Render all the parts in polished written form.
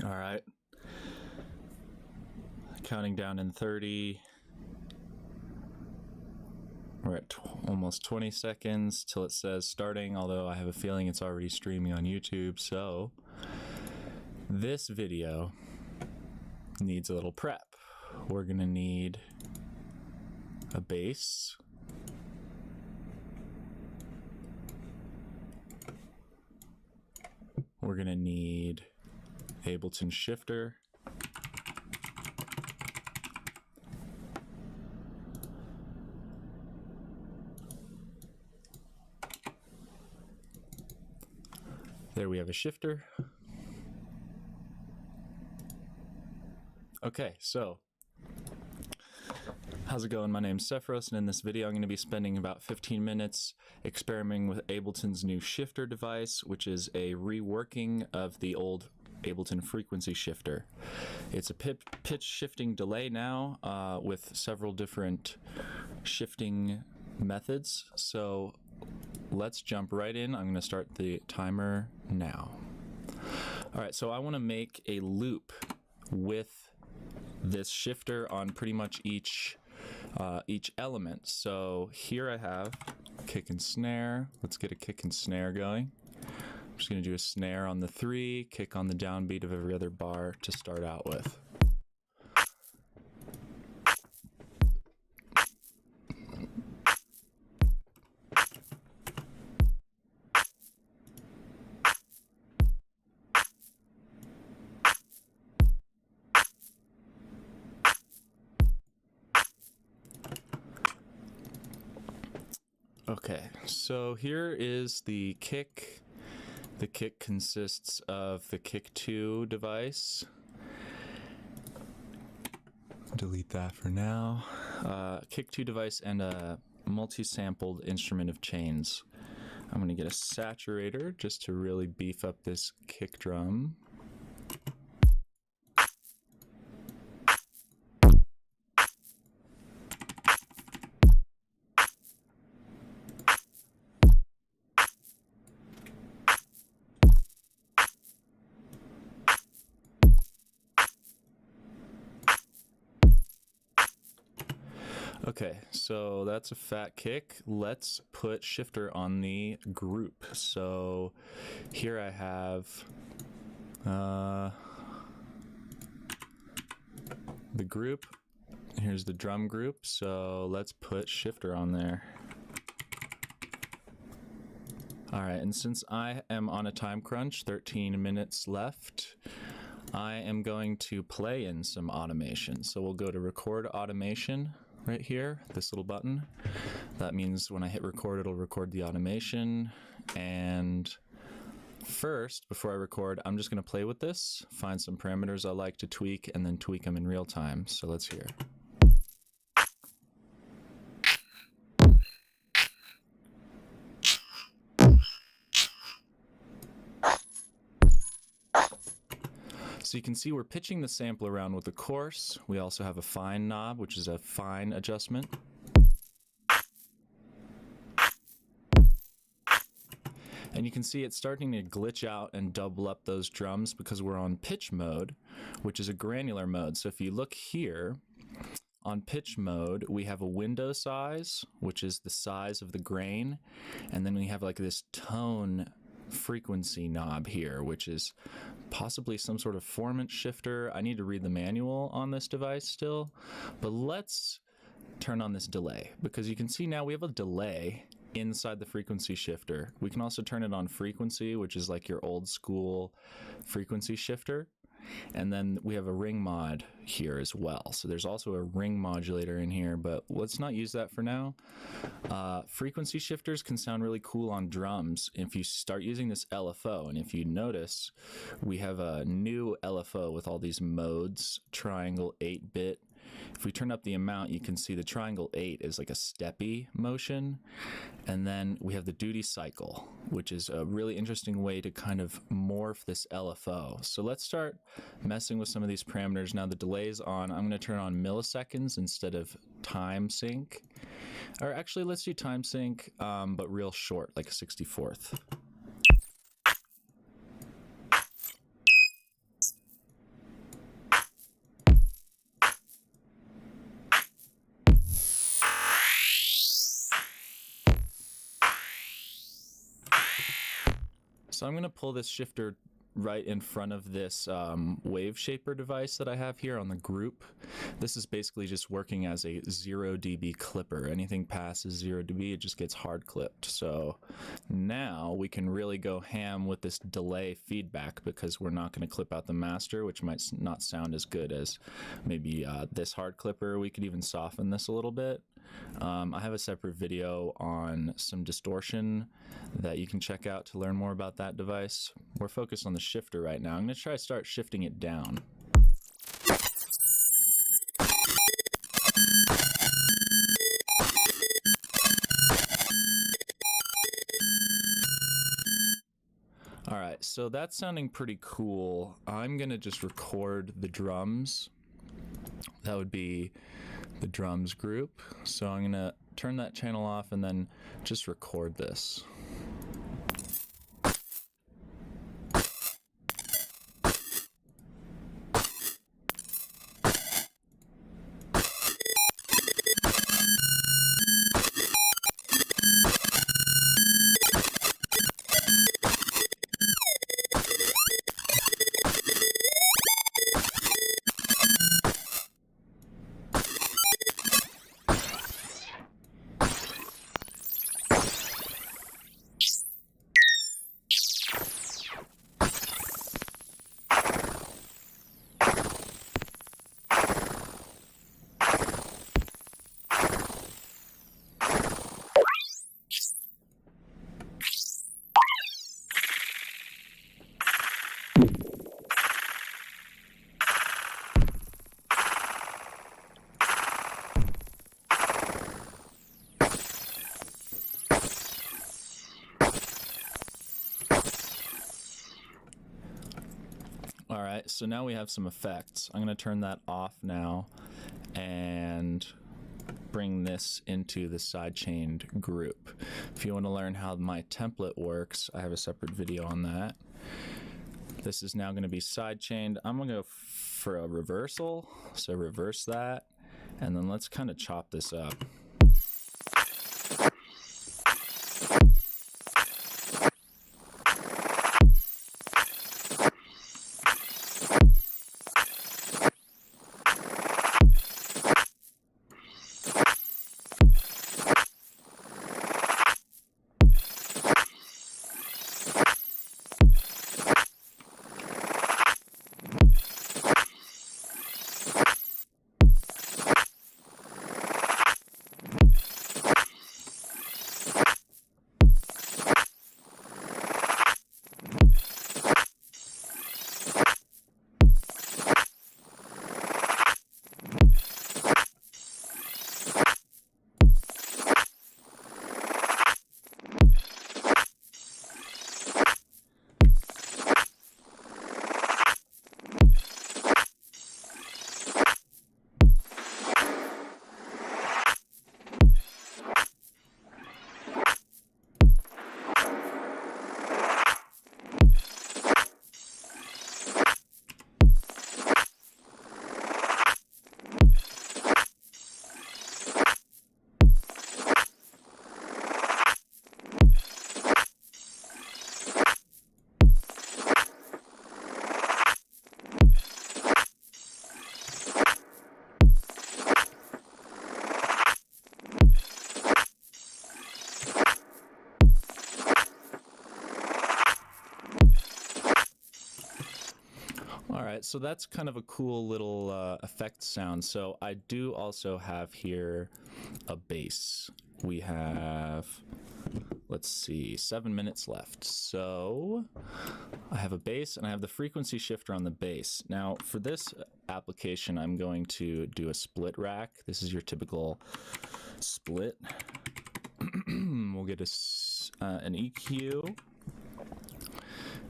All right. Counting down in 30. We're at almost 20 seconds till it says starting, although I have a feeling it's already streaming on YouTube. So this video needs a little prep. We're going to need a bass. We're going to need Ableton shifter. There we have a shifter. Okay, so how's it going? My name's Sephiros, and in this video I'm going to be spending about 15 minutes experimenting with Ableton's new shifter device, which is a reworking of the old Ableton frequency shifter. It's a pitch shifting delay now with several different shifting methods. So let's jump right in. I'm going to start the timer now. All right, so I want to make a loop with this shifter on pretty much each element. So here I have kick and snare. Let's get a kick and snare going. I'm just going to do a snare on the 3, kick on the downbeat of every other bar to start out with. Okay, so here is the kick. The kick consists of the kick 2 device. Delete that for now. Kick 2 device and a multi-sampled instrument of chains. I'm going to get a saturator just to really beef up this kick drum. Okay, so that's a fat kick. Let's put shifter on the group. So here I have the group. Here's the drum group. So let's put shifter on there. All right, and since I am on a time crunch, 13 minutes left, I am going to play in some automation. So we'll go to record automation. Right here, this little button. That means when I hit record, it'll record the automation. And first, before I record, I'm just going to play with this, find some parameters I like to tweak, and then tweak them in real time. So let's hear. So you can see we're pitching the sample around with the coarse. We also have a fine knob, which is a fine adjustment. And you can see it's starting to glitch out and double up those drums because we're on pitch mode, which is a granular mode. So if you look here, on pitch mode, we have a window size, which is the size of the grain. And then we have like this tone frequency knob here, which is possibly some sort of formant shifter. I need to read the manual on this device still, but let's turn on this delay because you can see now we have a delay inside the frequency shifter. We can also turn it on frequency, which is like your old school frequency shifter. And then we have a ring mod here as well. So there's also a ring modulator in here, but let's not use that for now. Frequency shifters can sound really cool on drums if you start using this LFO. And if you notice, we have a new LFO with all these modes, triangle, 8-bit. If we turn up the amount, you can see the triangle 8 is like a steppy motion. And then we have the duty cycle, which is a really interesting way to kind of morph this LFO. So let's start messing with some of these parameters. Now the delay's on. I'm going to turn on milliseconds instead of time sync. Or actually, let's do time sync, but real short, like a 64th. So I'm going to pull this shifter right in front of this wave shaper device that I have here on the group. This is basically just working as a 0 dB clipper. Anything passes 0 dB, it just gets hard clipped. So now we can really go ham with this delay feedback, because we're not going to clip out the master, which might not sound as good as maybe this hard clipper. We could even soften this a little bit. I have a separate video on some distortion that you can check out to learn more about that device. We're focused on the shifter right now. I'm going to try to start shifting it down. All right, so that's sounding pretty cool. I'm going to just record the drums. That would be the drums group. So I'm going to turn that channel off and then just record this. All right, so now we have some effects. I'm going to turn that off now and bring this into the sidechained group. If you want to learn how my template works, I have a separate video on that. This is now going to be sidechained. I'm going to go for a reversal, so reverse that, and then let's kind of chop this up. All right, so that's kind of a cool little effect sound. So I do also have here a bass. We have, let's see, 7 minutes left. So I have a bass and I have the frequency shifter on the bass. Now for this application, I'm going to do a split rack. This is your typical split. We'll get an EQ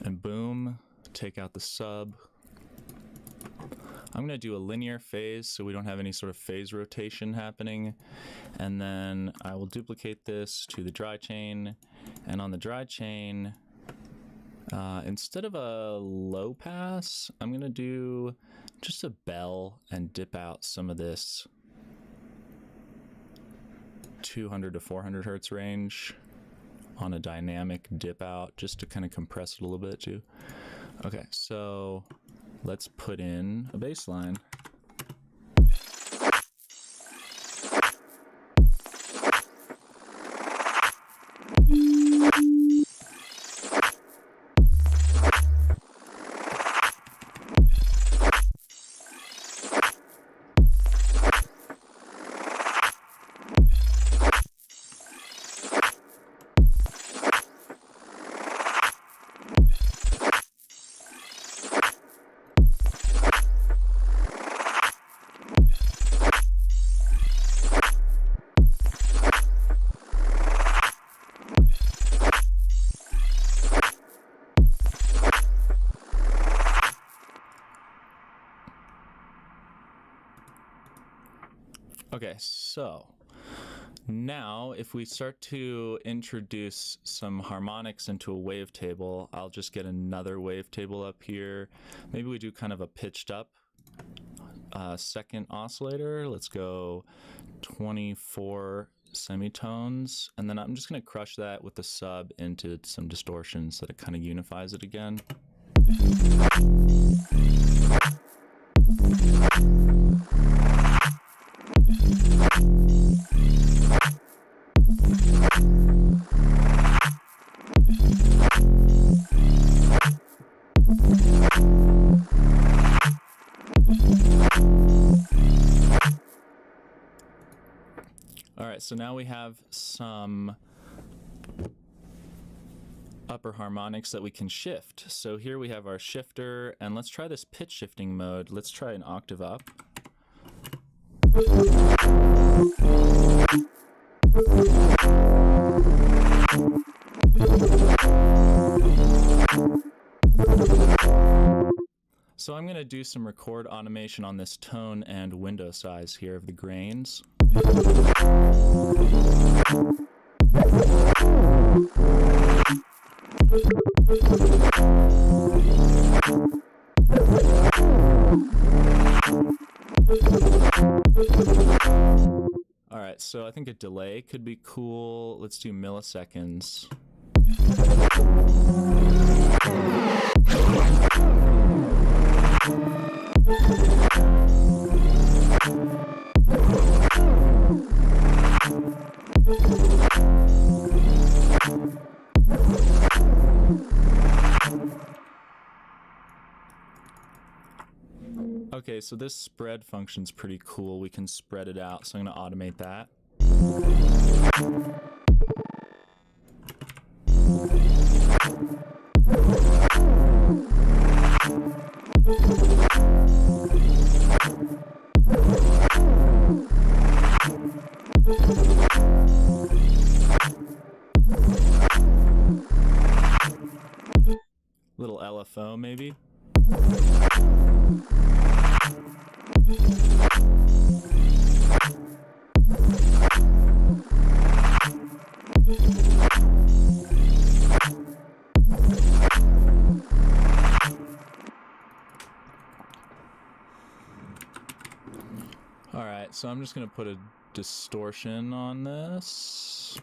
and boom, take out the sub. I'm going to do a linear phase so we don't have any sort of phase rotation happening. And then I will duplicate this to the dry chain. And on the dry chain, instead of a low pass, I'm going to do just a bell and dip out some of this 200 to 400 hertz range. on a dynamic dip out just to kind of compress it a little bit too. Okay, so let's put in a bass line. Okay, so now if we start to introduce some harmonics into a wavetable, I'll just get another wavetable up here. Maybe we do kind of a pitched up second oscillator. Let's go 24 semitones, and then I'm just going to crush that with the sub into some distortion so that it kind of unifies it again. All right, so now we have some upper harmonics that we can shift. So here we have our shifter, and let's try this pitch shifting mode. Let's try an octave up. So I'm going to do some record automation on this tone and window size here of the grains. All right, so I think a delay could be cool. Let's do milliseconds. Okay, so this spread function's pretty cool. We can spread it out, so I'm going to automate that. Little LFO maybe. All right, so I'm just going to put a distortion on this.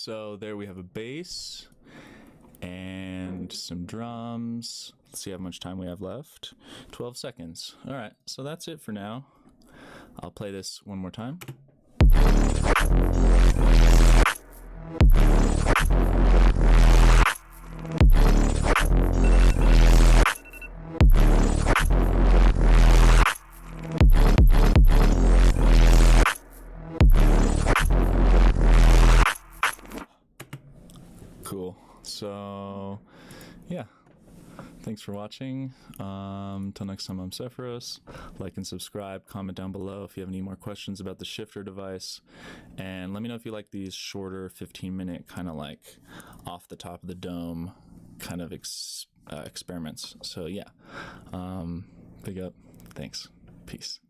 So there we have a bass and some drums. Let's see how much time we have left. 12 seconds. All right, so that's it for now. I'll play this one more time. Cool. So, yeah. Thanks for watching. Until next time, I'm Sephiros. Like and subscribe. Comment down below if you have any more questions about the shifter device. And let me know if you like these shorter 15-minute kind of like off the top of the dome kind of experiments. So, yeah. Big up. Thanks. Peace.